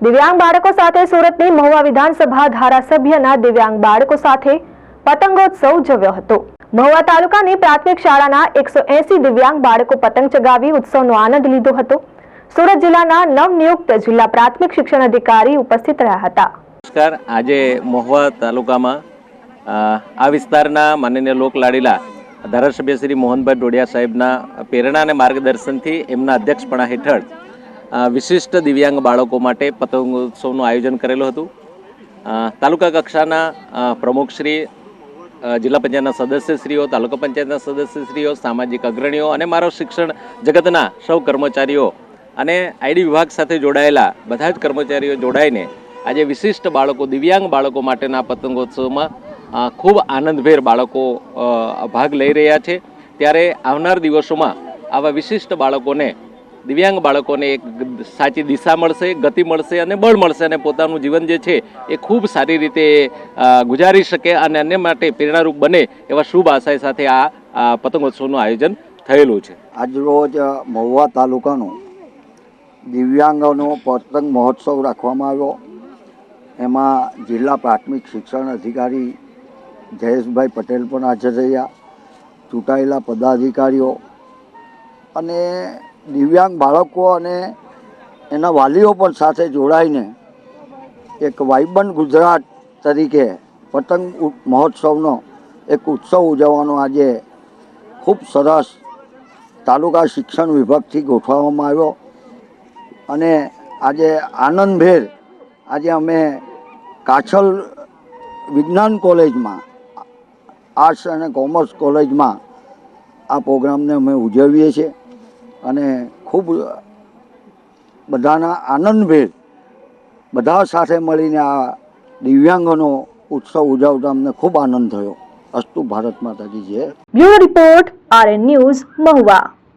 દિવ્યાંગ બાળકો સાથે સુરતની મહુવા વિધાનસભા ધારાસભ્યના દિવ્યાંગ બાળકો સાથે પતંગોત્સવ ઉજવ્યો હતો। મહુવા તાલુકાની પ્રાથમિક શાળાના 180 દિવ્યાંગ બાળકો પતંગ ચગાવી ઉત્સવનો આનંદ લીધો હતો। સુરત જિલ્લાના નવનિયુક્ત જિલ્લા પ્રાથમિક શિક્ષણ અધિકારી ઉપસ્થિત રહ્યા હતા। નમસ્કાર, આજે મહુવા તાલુકામાં આ વિસ્તારના માનનીય લોકલાડીલા ધારાસભ્ય શ્રી મોહનભાઈ ડોડિયા સાહેબના પ્રેરણા અને માર્ગદર્શનથી એમના અધ્યક્ષપણા હેઠળ વિશિષ્ટ દિવ્યાંગ બાળકો માટે પતંગોત્સવનું આયોજન કરેલું હતું। તાલુકા કક્ષાના પ્રમુખશ્રી, જિલ્લા પંચાયતના સદસ્યશ્રીઓ, તાલુકા પંચાયતના સદસ્યશ્રીઓ, સામાજિક અગ્રણીઓ અને મારો શિક્ષણ જગતના સૌ કર્મચારીઓ અને આઈડી વિભાગ સાથે જોડાયેલા બધા જ કર્મચારીઓ જોડાઈને આજે વિશિષ્ટ બાળકો, દિવ્યાંગ બાળકો માટેના પતંગોત્સવમાં ખૂબ આનંદભેર બાળકો ભાગ લઈ રહ્યા છે। ત્યારે આવનાર દિવસોમાં આવા વિશિષ્ટ બાળકોને, દિવ્યાંગ બાળકોને એક સાચી દિશા મળશે, ગતિ મળશે અને બળ મળશે અને પોતાનું જીવન જે છે એ ખૂબ સારી રીતે ગુજારી શકે અને અન્ય માટે પ્રેરણારૂપ બને એવા શુભ આશય સાથે આ પતંગોત્સવનું આયોજન થયેલું છે। આજરોજ મહુવા તાલુકાનો દિવ્યાંગોનો પતંગ મહોત્સવ રાખવામાં આવ્યો। એમાં જિલ્લા પ્રાથમિક શિક્ષણ અધિકારી જયેશભાઈ પટેલ પણ હાજર રહ્યા, ચૂંટાયેલા પદાધિકારીઓ અને દિવ્યાંગ બાળકો અને એના વાલીઓ પણ સાથે જોડાઈને એક વાઇબ્રન્ટ ગુજરાત તરીકે પતંગ મહોત્સવનો એક ઉત્સવ ઉજવવાનો આજે ખૂબ સરસ તાલુકા શિક્ષણ વિભાગથી ગોઠવવામાં આવ્યો અને આજે આનંદભેર આજે અમે કાછલ વિજ્ઞાન કોલેજમાં, આર્ટ્સ અને કોમર્સ કોલેજમાં આ પ્રોગ્રામને અમે ઉજવીએ છીએ અને ખૂબ બધાના આનંદભેર બધા સાથે મળીને આ દિવ્યાંગોનો ઉત્સવ ઉજવતા અમને ખૂબ આનંદ થયો। અસ્તુ ભારત માતા કી જય। Bureau report, RN news, Mahuva.